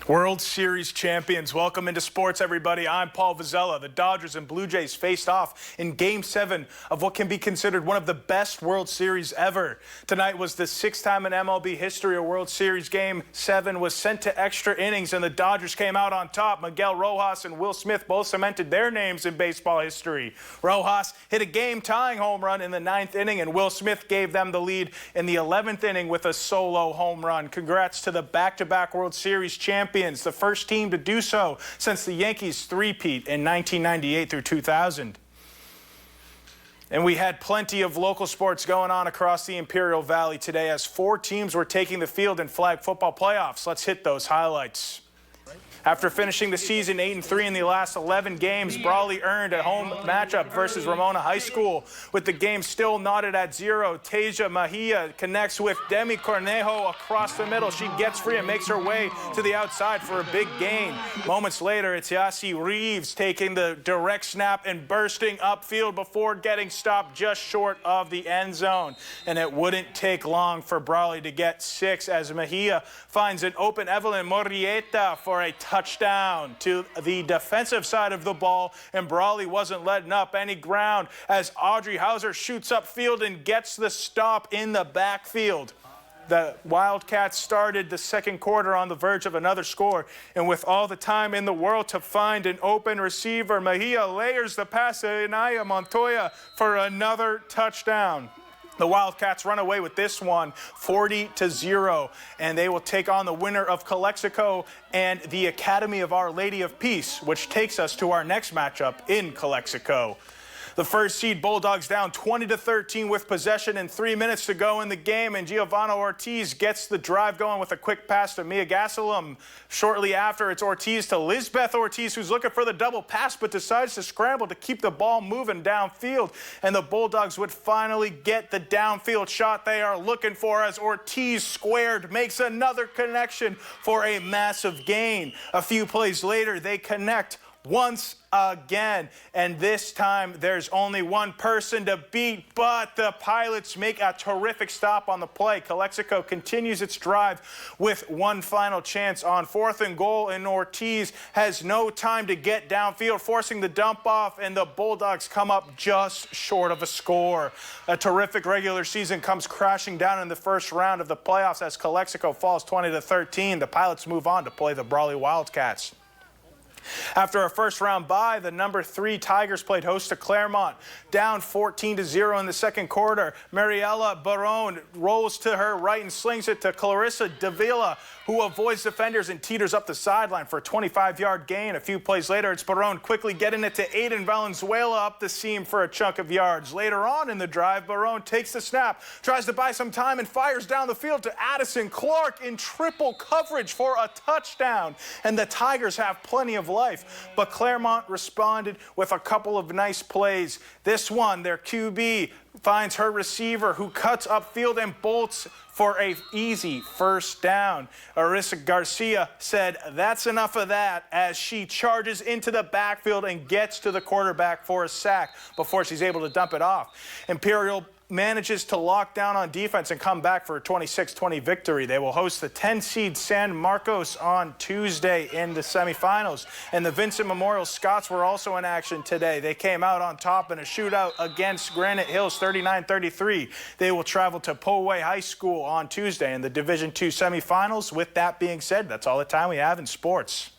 World Series champions, welcome into sports, everybody. I'm Paul Vizella. The Dodgers and Blue Jays faced off in Game 7 of what can be considered one of the best World Series ever. Tonight was the sixth time in MLB history a World Series Game 7 was sent to extra innings, and the Dodgers came out on top. Miguel Rojas and Will Smith both cemented their names in baseball history. Rojas hit a game-tying home run in the 9th inning, and Will Smith gave them the lead in the 11th inning with a solo home run. Congrats to the back-to-back World Series champions, the first team to do so since the Yankees three-peat in 1998 through 2000. And we had plenty of local sports going on across the Imperial Valley today as 4 teams were taking the field in flag football playoffs. Let's hit those highlights. After finishing the season 8-3 in the last 11 games, Brawley earned a home matchup versus Ramona High School. With the game still knotted at 0, Tasia Mahia connects with Demi Cornejo across the middle. She gets free and makes her way to the outside for a big gain. Moments later, it's Yasi Reeves taking the direct snap and bursting upfield before getting stopped just short of the end zone. And it wouldn't take long for Brawley to get 6 as Mahia finds an open Evelyn Murrieta for a touchdown to the defensive side of the ball, and Brawley wasn't letting up any ground as Audrey Hauser shoots upfield and gets the stop in the backfield. The Wildcats started the second quarter on the verge of another score, and with all the time in the world to find an open receiver, Mejia layers the pass to Inaya Montoya for another touchdown. The Wildcats run away with this one 40-0, and they will take on the winner of Calexico and the Academy of Our Lady of Peace, which takes us to our next matchup in Calexico. The first seed Bulldogs down 20-13 with possession and 3 minutes to go in the game, and Giovanna Ortiz gets the drive going with a quick pass to Mia Gasolum. Shortly after, it's Ortiz to Lisbeth Ortiz, who's looking for the double pass but decides to scramble to keep the ball moving downfield, and the Bulldogs would finally get the downfield shot they are looking for as Ortiz squared makes another connection for a massive gain. A few plays later, they connect once again, and this time there's only one person to beat, but the Pilots make a terrific stop on the play. Calexico continues its drive with one final chance on 4th and goal, and Ortiz has no time to get downfield, forcing the dump off, and the Bulldogs come up just short of a score. A terrific regular season comes crashing down in the first round of the playoffs as Calexico falls 20-13. The Pilots move on to play the Brawley Wildcats. After a first-round bye, the number 3 Tigers played host to Claremont. Down 14-0 in the second quarter, Mariela Barone rolls to her right and slings it to Clarissa Davila, who avoids defenders and teeters up the sideline for a 25-yard gain. A few plays later, it's Barone quickly getting it to Aiden Valenzuela up the seam for a chunk of yards. Later on in the drive, Barone takes the snap, tries to buy some time, and fires down the field to Addison Clark in triple coverage for a touchdown. And the Tigers have plenty of life, but Claremont responded with a couple of nice plays. This one, their QB finds her receiver, who cuts upfield and bolts for a easy first down. Arissa Garcia said that's enough of that as she charges into the backfield and gets to the quarterback for a sack before she's able to dump it off. Imperial manages to lock down on defense and come back for a 26-20 victory. They will host the 10-seed San Marcos on Tuesday in the semifinals. And the Vincent Memorial Scots were also in action today. They came out on top in a shootout against Granite Hills 39-33. They will travel to Poway High School on Tuesday in the Division II semifinals. With that being said, that's all the time we have in sports.